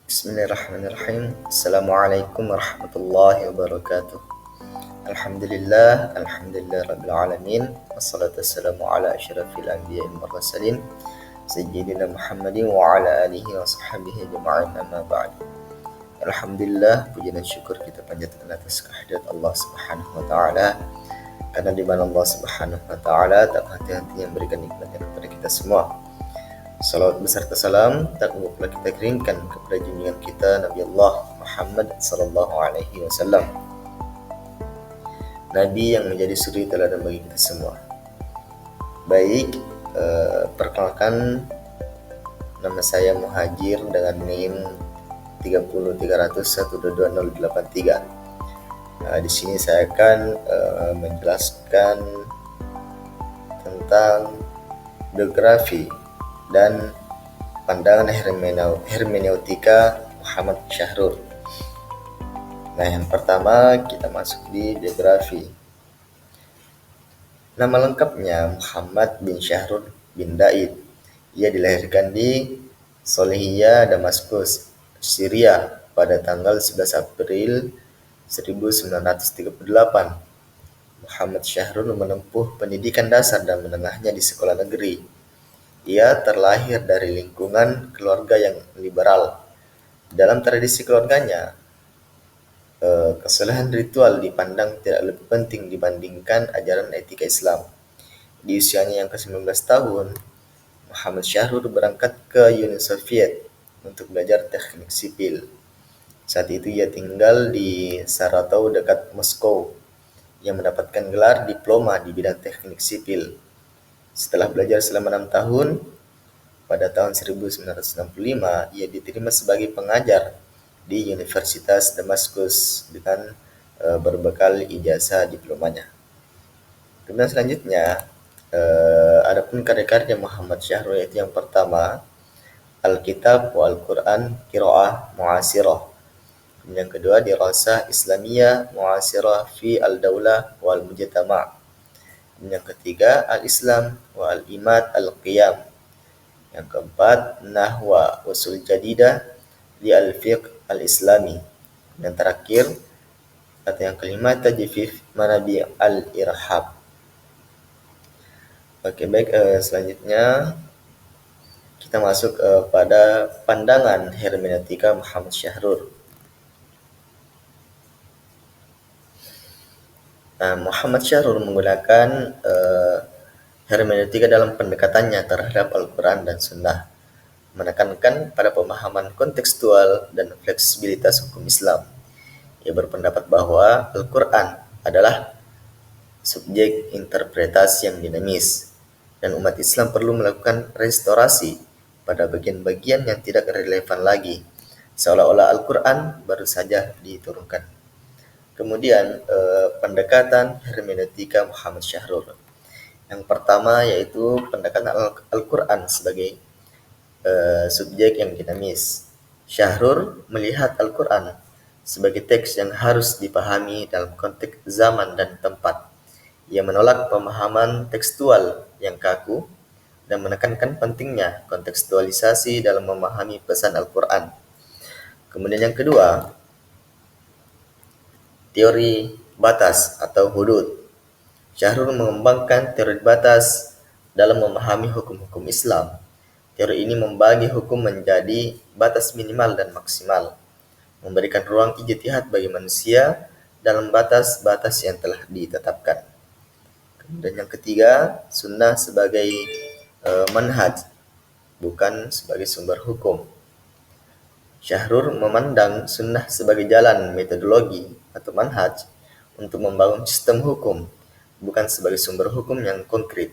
Bismillahirrahmanirrahim. Assalamualaikum warahmatullahi wabarakatuh. Alhamdulillah rabbil alamin. Wassalatu wassalamu ala asyrafil anbiya'i wal mursalin sayyidina Muhammadin wa ala alihi wa sahbihi ajma'in, amma ba'd. Alhamdulillah, puji dan syukur kita panjatkan atas kehadirat Allah Subhanahu wa taala, karena di mana Allah Subhanahu wa taala tak henti-hentinya memberikan nikmatnya kepada kita semua. Salawat beserta salam tak lupa kita kirimkan kepada junjungan kita Nabi Allah Muhammad sallallahu alaihi wasallam, Nabi yang menjadi suri teladan bagi kita semua. Baik, perkenalkan, nama saya Muhajir dengan NIM 30300122083. Di sini saya akan menjelaskan tentang biografi dan pandangan hermeneutika Muhammad Syahrur. Nah, yang pertama kita masuk di biografi. Nama lengkapnya Muhammad bin Syahrur bin Daid. Ia dilahirkan di Solihiyah, Damaskus, Syria pada tanggal 11 April 1938. Muhammad Syahrur menempuh pendidikan dasar dan menengahnya di sekolah negeri. Ia terlahir dari lingkungan keluarga yang liberal. Dalam tradisi keluarganya, kesalahan ritual dipandang tidak lebih penting dibandingkan ajaran etika Islam. Di usianya yang ke-19 tahun, Muhammad Syahrur berangkat ke Uni Soviet untuk belajar teknik sipil. Saat itu ia tinggal di Saratov dekat Moskow. Ia mendapatkan gelar diploma di bidang teknik sipil. Setelah belajar selama 6 tahun, pada tahun 1965 ia diterima sebagai pengajar di Universitas Damaskus dengan berbekal ijazah diplomanya. Kemudian selanjutnya, adapun karya-karya Muhammad Syahrur, yaitu yang pertama Alkitab wa Al-Quran Qiraah Mu'asirah. Kemudian yang kedua Dirasah Islamiyah Mu'asirah fi Al-Daulah wal Mujtama'. Yang ketiga Al-Islam wa Al-Imad Al-Qiyam. Yang keempat Nahwa Usul Jadidah li Al-Fiqh Al-Islami. Dan terakhir atau yang kelima Tajfif Manabi Al-Irhab. Oke, baik, selanjutnya kita masuk pada pandangan hermeneutika Muhammad Syahrur. Muhammad Syahrur menggunakan hermeneutika dalam pendekatannya terhadap Al-Quran dan Sunnah, menekankan pada pemahaman kontekstual dan fleksibilitas hukum Islam. Ia berpendapat bahwa Al-Quran adalah subjek interpretasi yang dinamis, dan umat Islam perlu melakukan restorasi pada bagian-bagian yang tidak relevan lagi, seolah-olah Al-Quran baru saja diturunkan. Kemudian pendekatan hermeneutika Muhammad Syahrur. Yang pertama yaitu pendekatan Al-Quran sebagai subjek yang dinamis. Syahrur melihat Al-Quran sebagai teks yang harus dipahami dalam konteks zaman dan tempat. Ia menolak pemahaman tekstual yang kaku dan menekankan pentingnya kontekstualisasi dalam memahami pesan Al-Quran. Kemudian yang kedua, teori batas atau hudud. Syahrur mengembangkan teori batas dalam memahami hukum-hukum Islam. Teori ini membagi hukum menjadi batas minimal dan maksimal, memberikan ruang ijtihad bagi manusia dalam batas-batas yang telah ditetapkan. Kemudian yang ketiga, sunnah sebagai manhaj, bukan sebagai sumber hukum. Syahrur memandang sunnah sebagai jalan metodologi atau manhaj untuk membangun sistem hukum, bukan sebagai sumber hukum yang konkret.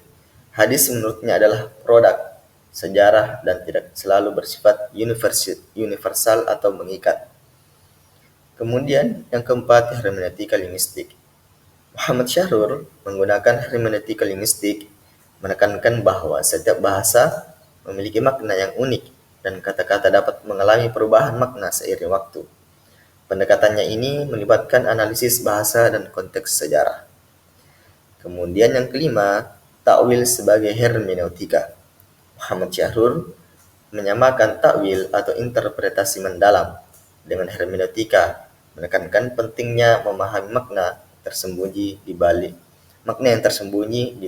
Hadis menurutnya adalah produk sejarah dan tidak selalu bersifat universal atau mengikat. Kemudian yang keempat, hermeneutika linguistik. Muhammad Syahrur menggunakan hermeneutika linguistik, menekankan bahwa setiap bahasa memiliki makna yang unik dan kata-kata dapat mengalami perubahan makna seiring waktu. Pendekatannya ini melibatkan analisis bahasa dan konteks sejarah. Kemudian yang kelima, takwil sebagai hermeneutika. Muhammad Syahrur menyamakan takwil atau interpretasi mendalam dengan hermeneutika, menekankan pentingnya memahami makna yang tersembunyi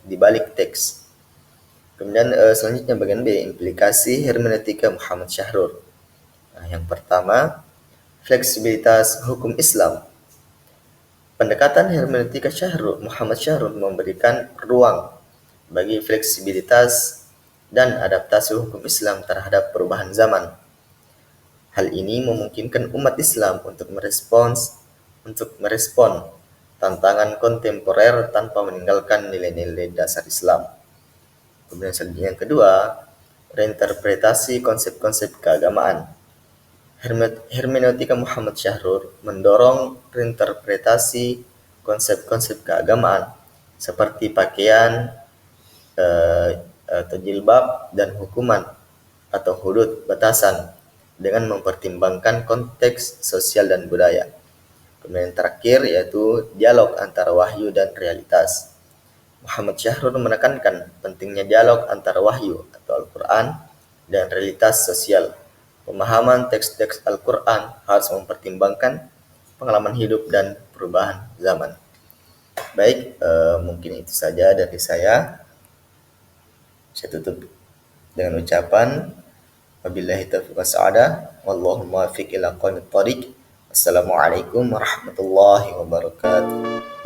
di balik teks. Kemudian selanjutnya bagian B, implikasi hermeneutika Muhammad Syahrur. Nah, yang pertama, fleksibilitas hukum Islam. Pendekatan hermeneutika Muhammad Syahrur memberikan ruang bagi fleksibilitas dan adaptasi hukum Islam terhadap perubahan zaman. Hal ini memungkinkan umat Islam untuk merespon tantangan kontemporer tanpa meninggalkan nilai-nilai dasar Islam. Kemudian selanjutnya yang kedua, reinterpretasi konsep-konsep keagamaan. Hermeneutika Muhammad Syahrur mendorong reinterpretasi konsep-konsep keagamaan seperti pakaian, atau jilbab, dan hukuman atau hudud batasan dengan mempertimbangkan konteks sosial dan budaya. Kemudian yang terakhir yaitu dialog antara wahyu dan realitas. Muhammad Syahrur menekankan pentingnya dialog antara wahyu atau Al-Quran dan realitas sosial. Pemahaman teks-teks Al-Quran harus mempertimbangkan pengalaman hidup dan perubahan zaman. Baik, mungkin itu saja dari saya. Saya tutup dengan ucapan wabillahi taufiq wassadah, wallahu muwaffiq ila aqwamit thoriq. Assalamualaikum warahmatullahi wabarakatuh.